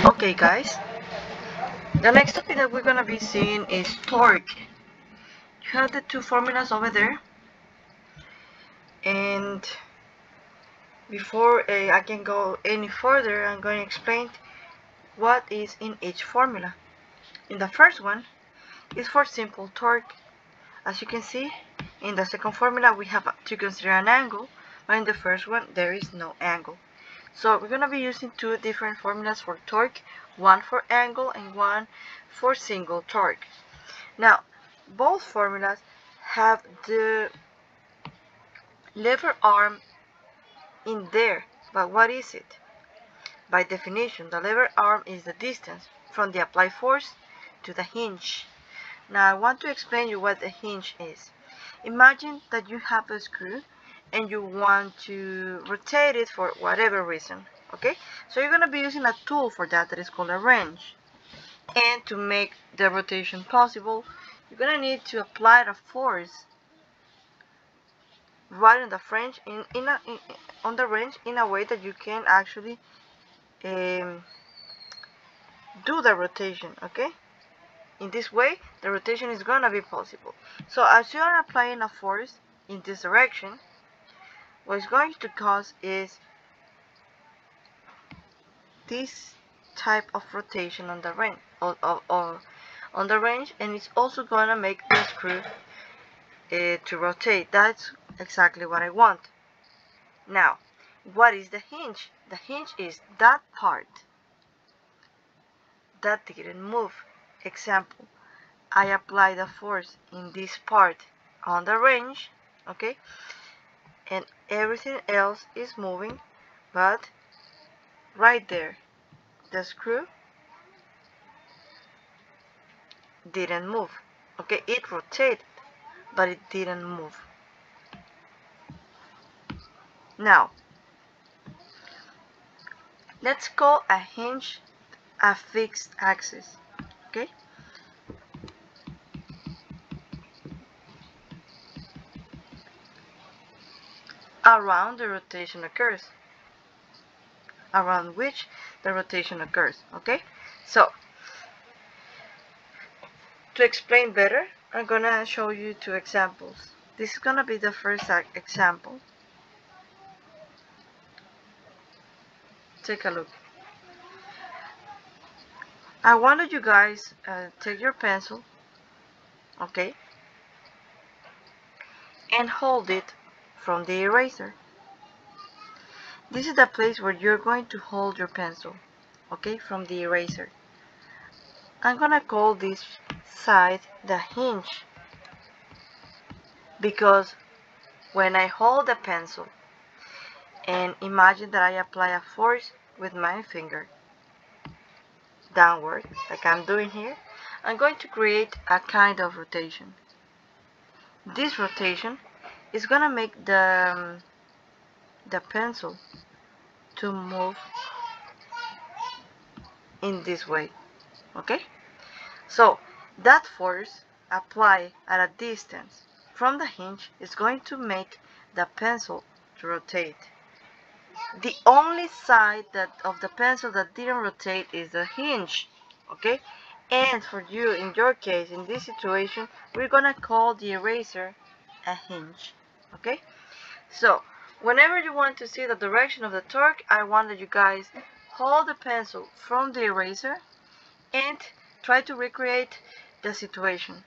Okay guys, the next topic that we're gonna be seeing is torque. You have the two formulas over there, and before I can go any further, I'm going to explain what is in each formula. In the first one is for simple torque. As you can see, in the second formula we have to consider an angle, but in the first one there is no angle. So we're going to be using two different formulas for torque, one for angle and one for single torque. Now, both formulas have the lever arm in there, but what is it? By definition, the lever arm is the distance from the applied force to the hinge. Now I want to explain you what the hinge is. Imagine that you have a screw and you want to rotate it for whatever reason. Okay, so you're going to be using a tool for that is called a wrench. And to make the rotation possible, you're going to need to apply the force right on the wrench on the wrench in a way that you can actually do the rotation. Okay, in this way the rotation is going to be possible. So as you are applying a force in this direction, what it's going to cause is this type of rotation on the wrench on the wrench, and it's also going to make the screw to rotate. That's exactly what I want. Now, what is the hinge? The hinge is that part that didn't move. Example, I apply the force in this part on the wrench, okay, and everything else is moving, but right there the screw didn't move. Okay, it rotated, but it didn't move. Now, let's call a hinge a fixed axis. Okay, around the rotation occurs, around which the rotation occurs. Okay, so to explain better, I'm gonna show you two examples. This is gonna be the first example. Take a look. I wanted you guys take your pencil, okay, and hold it from the eraser. This is the place where you're going to hold your pencil, okay, from the eraser. I'm gonna call this side the hinge, because when I hold the pencil and imagine that I apply a force with my finger downward, like I'm doing here, I'm going to create a kind of rotation. This rotation is gonna make the pencil to move in this way. Okay, so that force applied at a distance from the hinge is going to make the pencil to rotate. The only side of the pencil that didn't rotate is the hinge. Okay, and for you, in your case, in this situation, we're gonna call the eraser a hinge. Okay, so whenever you want to see the direction of the torque, I want that you guys hold the pencil from the eraser and try to recreate the situation.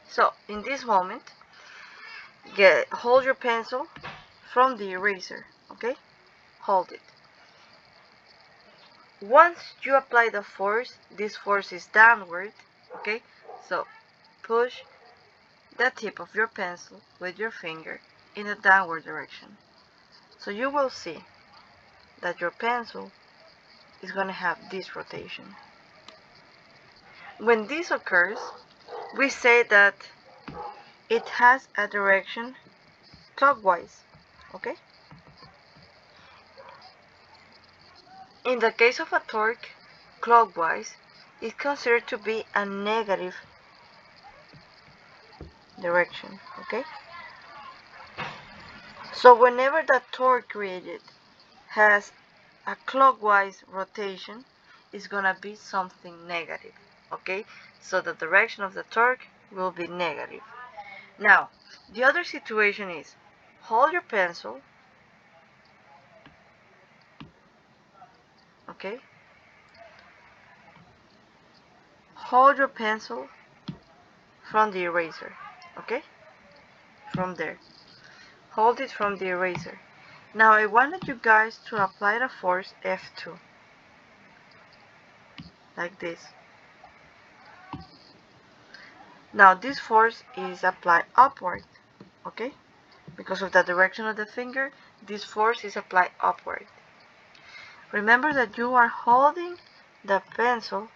So in this moment, hold your pencil from the eraser. Okay, hold it. Once you apply the force, this force is downward. Okay, so push the tip of your pencil with your finger in a downward direction. So you will see that your pencil is going to have this rotation. When this occurs, we say that it has a direction clockwise. Okay? In the case of a torque, clockwise is considered to be a negative direction. Okay? So whenever the torque created has a clockwise rotation is gonna be something negative. Okay, so the direction of the torque will be negative. Now, the other situation is hold your pencil, okay? Hold your pencil from the eraser, okay? From there. Hold it from the eraser. Now I wanted you guys to apply the force F2, like this. Now this force is applied upward, okay? Because of the direction of the finger, this force is applied upward. Remember that you are holding the pencil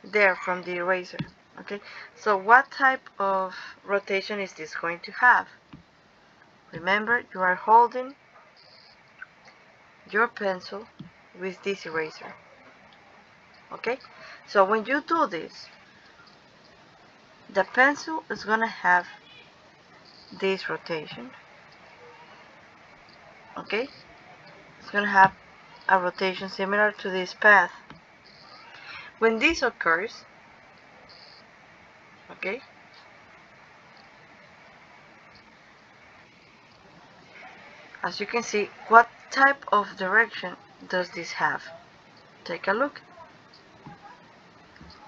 there from the eraser, okay? So what type of rotation is this going to have? Remember, you are holding your pencil with this eraser, okay? So when you do this, the pencil is gonna have this rotation, okay? It's gonna have a rotation similar to this path. When this occurs, okay, as you can see, what type of direction does this have? Take a look.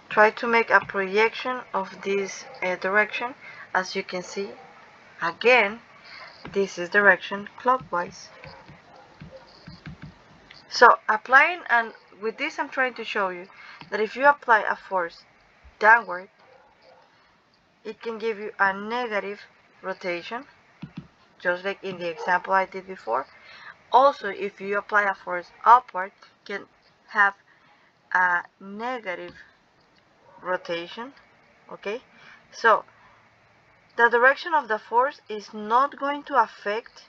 Try to make a projection of this direction. As you can see, again, this is direction clockwise. So applying, and with this I'm trying to show you that if you apply a force downward, it can give you a negative rotation, just like in the example I did before. Also, if you apply a force upward, can have a negative rotation, okay? So the direction of the force is not going to affect,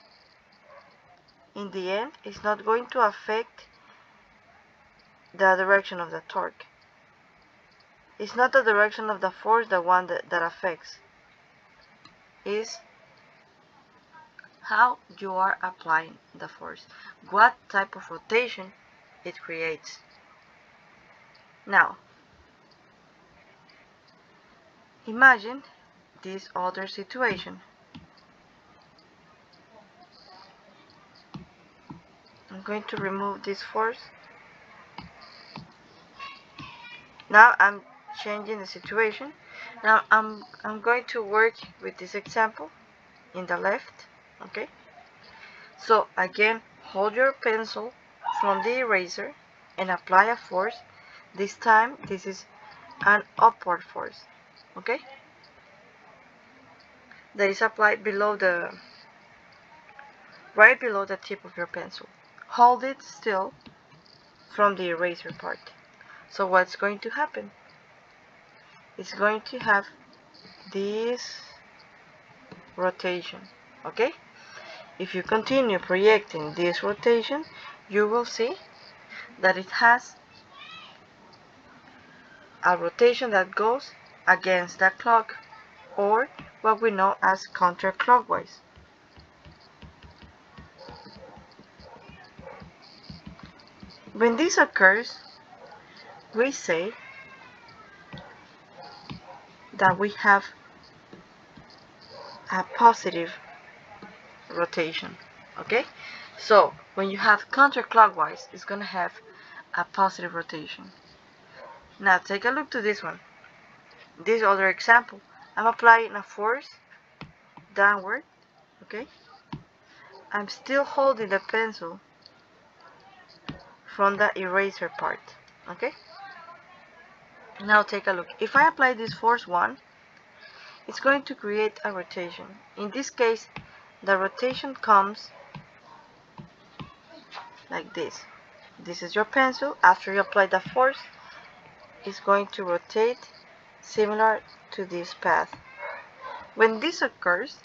in the end, it's not going to affect the direction of the torque. It's not the direction of the force the one that affects. Is how you are applying the force, what type of rotation it creates. Now, imagine this other situation. I'm going to remove this force. Now I'm changing the situation. Now I'm going to work with this example in the left, okay? So again, hold your pencil from the eraser and apply a force. This time this is an upward force, okay? That is applied below right below the tip of your pencil. Hold it still from the eraser part. So what's going to happen? It's going to have this rotation, okay? If you continue projecting this rotation, you will see that it has a rotation that goes against the clock, or what we know as counterclockwise. When this occurs, we say that we have a positive rotation, okay? So when you have counterclockwise, it's going to have a positive rotation. Now take a look to this one, this other example. I'm applying a force downward, okay? I'm still holding the pencil from the eraser part, okay? Now take a look. If I apply this force 1, it's going to create a rotation. In this case, the rotation comes like this. This is your pencil. After you apply the force, it's going to rotate similar to this path. When this occurs,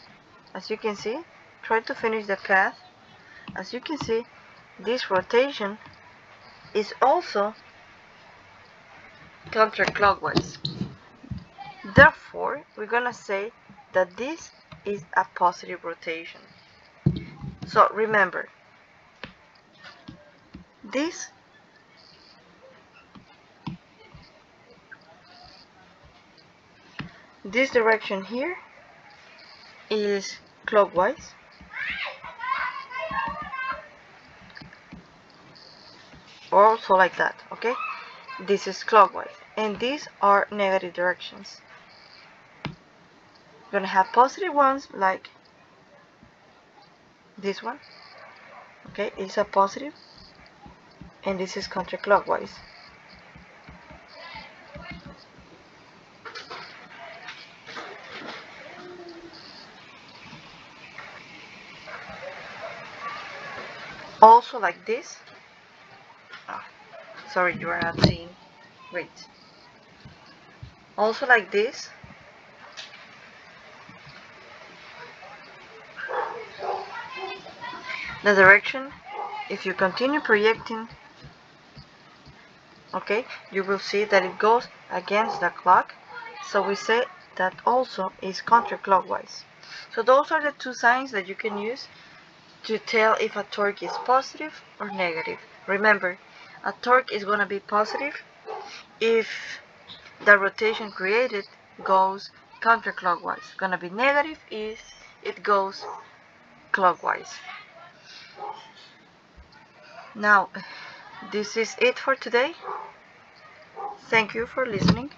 as you can see, try to finish the path. As you can see, this rotation is also counterclockwise. Therefore, we're gonna say that this is a positive rotation. So remember, This direction here is clockwise, also like that, okay? This is clockwise, and these are negative directions. You're gonna have positive ones like this one, okay? It's a positive, and this is counterclockwise. Also like this. Sorry, you are not seeing. Wait. Also like this. The direction, if you continue projecting, okay, you will see that it goes against the clock. So we say that also is counterclockwise. So those are the two signs that you can use to tell if a torque is positive or negative. Remember, a torque is going to be positive if the rotation created goes counterclockwise. Going to be negative if it goes clockwise. Now, this is it for today. Thank you for listening.